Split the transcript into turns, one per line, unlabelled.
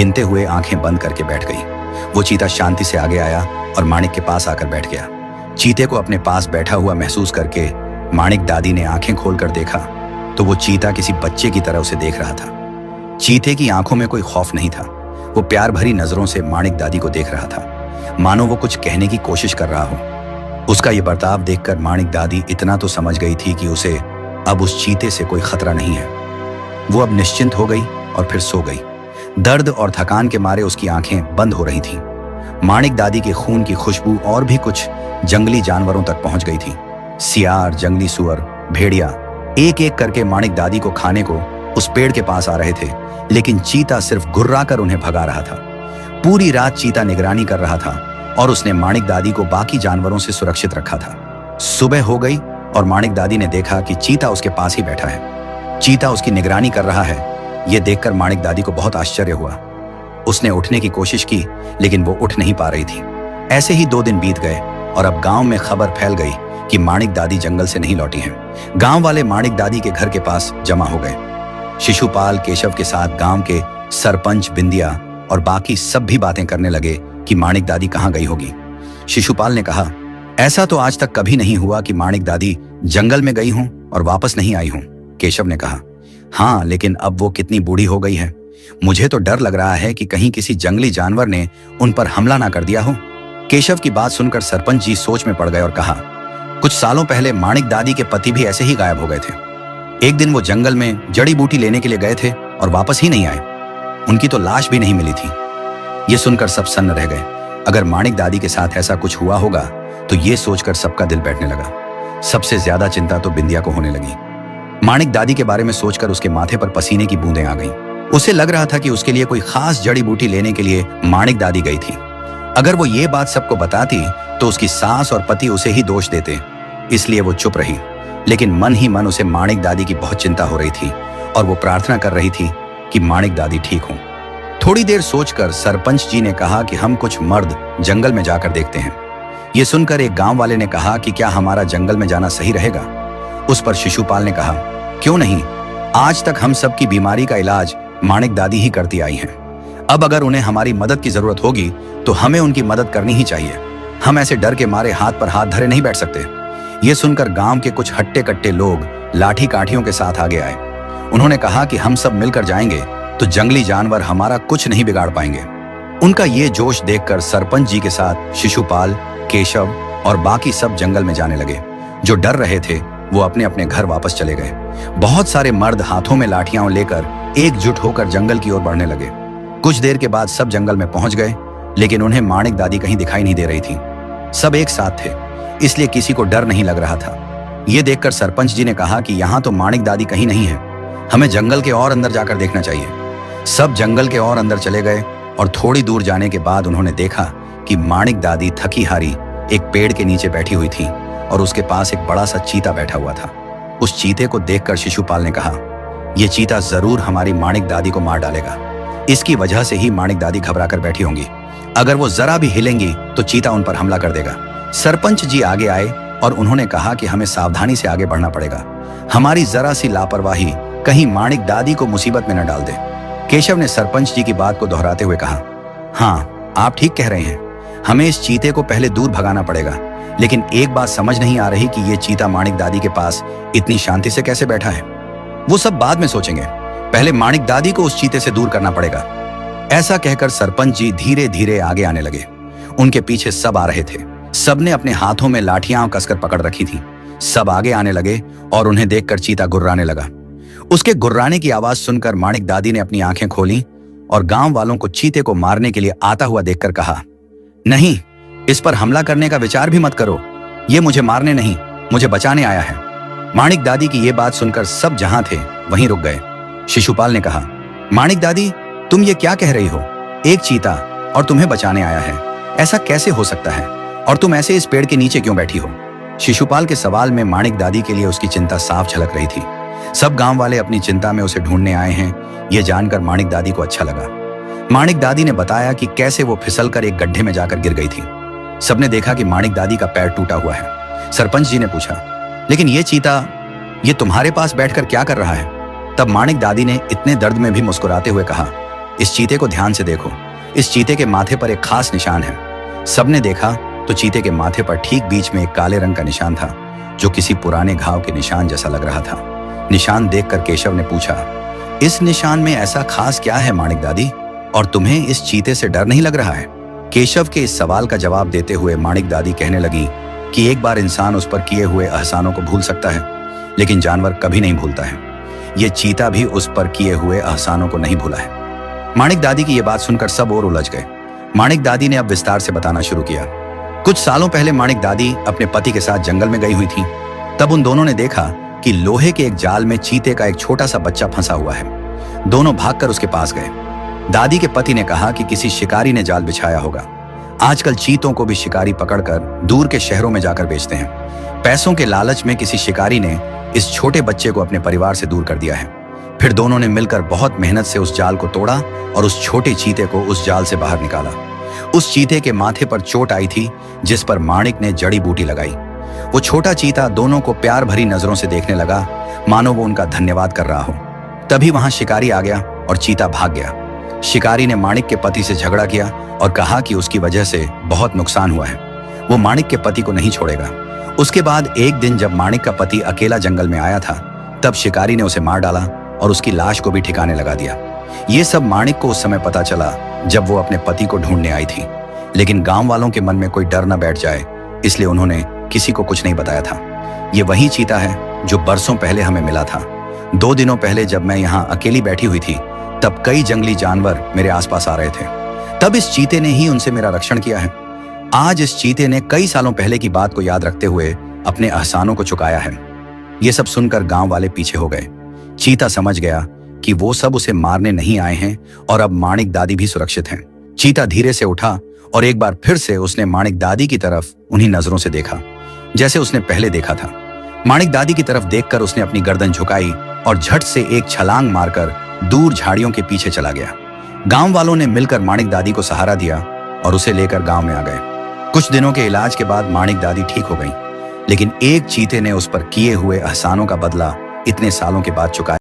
गिनते हुए आंखें बंद करके बैठ गई। वो चीता शांति से आगे आया और माणिक के पास आकर बैठ गया। चीते को अपने पास बैठा हुआ महसूस करके माणिक दादी ने आंखें खोलकर देखा तो वो चीता किसी बच्चे की तरह उसे देख रहा था। चीते की आंखों में कोई खौफ नहीं था। वो प्यार भरी नजरों से माणिक दादी को देख रहा था, मानो वो कुछ कहने की कोशिश कर रहा हो। उसका ये बर्ताव देखकर माणिक दादी इतना तो समझ गई थी कि उसे अब उस चीते से कोई खतरा नहीं है। वो अब निश्चिंत हो गई और फिर सो गई। दर्द और थकान के मारे उसकी आंखें बंद हो रही थीं। माणिक दादी के खून की खुशबू और भी कुछ जंगली जानवरों तक पहुंच गई थी। सियार, जंगली सुअर, भेड़िया एक एक करके माणिक दादी को खाने को उस पेड़ के पास आ रहे थे, लेकिन चीता सिर्फ घुर्राकर उन्हें भगा रहा था। पूरी रात चीता निगरानी कर रहा था और उसने माणिक दादी को बाकी जानवरों से सुरक्षित रखा था। सुबह हो गई और माणिक दादी ने देखा कि चीता उसके पास ही बैठा है। चीता उसकी निगरानी कर रहा है। यह देखकर माणिक दादी को बहुत आश्चर्य हुआ। उसने उठने की कोशिश की, लेकिन वो उठ नहीं पा रही थी। ऐसे ही 2 दिन बीत गए और अब गांव में खबर फैल गई कि माणिक दादी जंगल से नहीं लौटी हैं। गांव वाले माणिक दादी के घर के पास जमा हो गए। शिशुपाल केशव के साथ गांव के सरपंच, बिंदिया और बाकी सब भी बातें करने लगे कि माणिक दादी कहाँ गई होगी। शिशुपाल ने कहा, ऐसा तो आज तक कभी नहीं हुआ कि माणिक दादी जंगल में गई हों और वापस नहीं आई हों। केशव ने कहा, हाँ, लेकिन अब वो कितनी बूढ़ी हो गई है। मुझे तो डर लग रहा है कि कहीं किसी जंगली जानवर ने उन पर हमला ना कर दिया हो। केशव की बात सुनकर सरपंच जी सोच में पड़ गए और कहा, कुछ सालों पहले माणिक दादी के पति भी ऐसे ही गायब हो गए थे। एक दिन वो जंगल में जड़ी बूटी लेने के लिए गए थे और वापस ही नहीं आए। उनकी तो लाश भी नहीं मिली थी। ये सुनकर सब सन्न रह गए। अगर माणिक दादी के साथ ऐसा कुछ हुआ होगा तो ये सोचकर सबका दिल बैठने लगा। सबसे ज्यादा चिंता तो बिंदिया को होने लगी। माणिक दादी के बारे में सोचकर उसके माथे पर पसीने की बूंदें आ गईं। उसे लग रहा था कि उसके लिए कोई खास जड़ी बूटी लेने के लिए माणिक दादी गई थी। अगर वो ये बात सबको बताती तो उसकी सास और पति उसे ही दोष देते, इसलिए वो चुप रही। लेकिन मन ही मन उसे माणिक दादी की बहुत चिंता हो रही थी और वो प्रार्थना कर रही थी कि माणिक दादी ठीक हो। थोड़ी देर सोचकर सरपंच जी ने कहा कि हम कुछ मर्द जंगल में जाकर देखते हैं। ये सुनकर एक गांव वाले ने कहा कि क्या हमारा जंगल में जाना सही रहेगा। उस पर शिशुपाल ने कहा, क्यों नहीं, आज तक हम सबकी बीमारी का इलाज माणिक दादी ही करती आई हैं। अब अगर उन्हें हमारी मदद की जरूरत होगी तो हमें उनकी मदद करनी ही चाहिए। हम ऐसे डर के मारे हाथ पर हाथ धरे नहीं बैठ सकते। ये सुनकर गांव के कुछ हट्टे कट्टे लोग लाठी काठियों के साथ आगे आए। उन्होंने कहा कि हम सब मिलकर जाएंगे तो जंगली जानवर हमारा कुछ नहीं बिगाड़ पाएंगे। उनका ये जोश देखकर सरपंच जी के साथ शिशुपाल, केशव और बाकी सब जंगल में जाने लगे। जो डर रहे थे वो अपने अपने घर वापस चले गए। बहुत सारे मर्द हाथों में लाठियां लेकर एकजुट होकर जंगल की ओर बढ़ने लगे। कुछ देर के बाद सब जंगल में पहुंच गए, लेकिन उन्हें माणिक दादी कहीं दिखाई नहीं दे रही थी। सब एक साथ थे, इसलिए किसी को डर नहीं लग रहा था। ये देखकर सरपंच जी ने कहा कि यहाँ तो माणिक दादी कहीं नहीं है, हमें जंगल के और अंदर जाकर देखना चाहिए। सब जंगल के और अंदर चले गए और थोड़ी दूर जाने के बाद उन्होंने देखा कि माणिक दादी थकी हारी एक पेड़ के नीचे बैठी हुई थी और उसके पास एक बड़ा सा चीता बैठा हुआ था। उस चीते को देखकर शिशुपाल ने कहा, यह चीता जरूर हमारी माणिक दादी को मार डालेगा। इसकी वजह से ही माणिक दादी घबरा कर बैठी होंगी। अगर वो जरा भी हिलेंगी तो चीता उन पर हमला कर देगा। सरपंच जी आगे आए और उन्होंने कहा कि हमें सावधानी से आगे बढ़ना पड़ेगा। हमारी जरा सी लापरवाही कहीं माणिक दादी को मुसीबत में न डाल दे। केशव ने सरपंच जी की बात को दोहराते हुए कहा, हाँ, आप ठीक कह रहे हैं, हमें इस चीते को पहले दूर भगाना पड़ेगा। लेकिन एक बात समझ नहीं आ रही कि ये चीता माणिक दादी के पास इतनी शांति से कैसे बैठा है। वो सब बाद में सोचेंगे, पहले माणिक दादी को उस चीते से दूर करना पड़ेगा। ऐसा कहकर सरपंच जी धीरे धीरे आगे आने लगे। उनके पीछे सब आ रहे थे। सबने अपने हाथों में लाठियां कसकर पकड़ रखी थी। सब आगे आने लगे और उन्हें देखकर चीता गुर्राने लगा। उसके गुर्राने की आवाज सुनकर माणिक दादी ने अपनी आंखें खोली और गांव वालों को चीते को मारने के लिए आता हुआ देखकर कहा, नहीं, इस पर हमला करने का विचार भी मत करो। ये मुझे मारने नहीं, मुझे बचाने आया है। माणिक दादी की ये बात सुनकर सब जहां थे वहीं रुक गए। शिशुपाल ने कहा, माणिक दादी, तुम ये क्या कह रही हो? एक चीता और तुम्हें बचाने आया है, ऐसा कैसे हो सकता है? और तुम ऐसे इस पेड़ के नीचे क्यों बैठी हो? शिशुपाल के सवाल में माणिक दादी के लिए उसकी चिंता साफ झलक रही थी। सब गांव वाले अपनी चिंता में उसे ढूंढने आए हैं, ये जानकर माणिक दादी को अच्छा लगा। माणिक दादी ने बताया कि कैसे वो फिसलकर एक गड्ढे में जाकर गिर गई थी। सबने देखा कि माणिक दादी का पैर टूटा हुआ है। सरपंच जी ने पूछा, लेकिन ये चीता ये तुम्हारे पास बैठकर क्या कर रहा है? तब माणिक दादी ने इतने दर्द में भी मुस्कुराते हुए कहा, इस चीते को ध्यान से देखो। इस चीते के माथे पर एक खास निशान है। सबने देखा तो चीते के माथे पर ठीक बीच में एक काले रंग का निशान था, जो किसी पुराने घाव के निशान जैसा लग रहा था। निशान देखकर केशव ने पूछा, इस निशान में ऐसा खास क्या है माणिक दादी, और तुम्हें इस चीते से डर नहीं लग रहा है? केशव के इस सवाल का जवाब देते हुए माणिक दादी कहने लगी कि एक बार इंसान उस पर किए हुए एहसानों को भूल सकता है, लेकिन जानवर कभी नहीं भूलता है। ये चीता भी उस पर किए हुए एहसानों को नहीं भूला है। माणिक दादी की यह बात सुनकर सब और उलझ गए। माणिक दादी ने अब विस्तार से बताना शुरू किया। कुछ सालों पहले माणिक दादी अपने पति के साथ जंगल में गई हुई थी। तब उन दोनों ने देखा कि लोहे के एक जाल में चीते का एक छोटा सा बच्चा फंसा हुआ है। दोनों भागकर उसके पास गए। दादी के पति ने कहा कि किसी शिकारी ने जाल बिछाया होगा। आजकल चीतों को भी शिकारी पकड़कर दूर के शहरों में जाकर बेचते हैं। पैसों के लालच में किसी शिकारी ने इस छोटे बच्चे को अपने परिवार से दूर कर दिया है। फिर दोनों ने मिलकर बहुत मेहनत से उस जाल को तोड़ा और उस छोटे चीते को उस जाल से बाहर निकाला। उस चीते के माथे पर चोट आई थी, जिस पर माणिक ने जड़ी बूटी लगाई। वो छोटा चीता दोनों को प्यार भरी नजरों से देखने लगा, मानो वो उनका धन्यवाद कर रहा हो। तभी वहां शिकारी आ गया और चीता भाग गया। शिकारी ने माणिक के पति से झगड़ा किया और कहा कि उसकी वजह से बहुत नुकसान हुआ है। वो माणिक के पति को नहीं छोड़ेगा। उसके बाद एक दिन जब माणिक का पति अकेला जंगल में आया था, तब शिकारी ने उसे मार डाला और उसकी लाश को भी ठिकाने लगा दिया। ये सब माणिक को उस समय पता चला जब वो अपने पति को ढूंढने आई थी, लेकिन गांव वालों के मन में कोई डर न बैठ जाए, इसलिए उन्होंने किसी को कुछ नहीं बताया था। ये वही चीता है जो बरसों पहले हमें मिला था। 2 दिनों पहले जब मैं यहाँ अकेली बैठी हुई थी, तब कई जंगली जानवर मेरे आसपास आ रहे थे। तब इस चीते ने ही उनसे मेरा रक्षण किया है। आज इस चीते ने कई सालों पहले की बात को याद रखते हुए अपने एहसानों को चुकाया है। ये सब सुनकर गांव वाले पीछे हो गए। चीता समझ गया कि वो सब उसे मारने नहीं आए हैं और अब माणिक दादी भी सुरक्षित हैं। चीता धीरे से उठा और एक बार फिर से उसने माणिक दादी की तरफ उन्हीं नजरों से देखा जैसे उसने पहले देखा था। माणिक दादी की तरफ देखकर उसने अपनी गर्दन झुकाई और झट से एक छलांग मारकर दूर झाड़ियों के पीछे चला गया। गांव वालों ने मिलकर माणिक दादी को सहारा दिया और उसे लेकर गांव में आ गए। कुछ दिनों के इलाज के बाद माणिक दादी ठीक हो गई, लेकिन एक चीते ने उस पर किए हुए एहसानों का बदला इतने सालों के बाद चुकाया।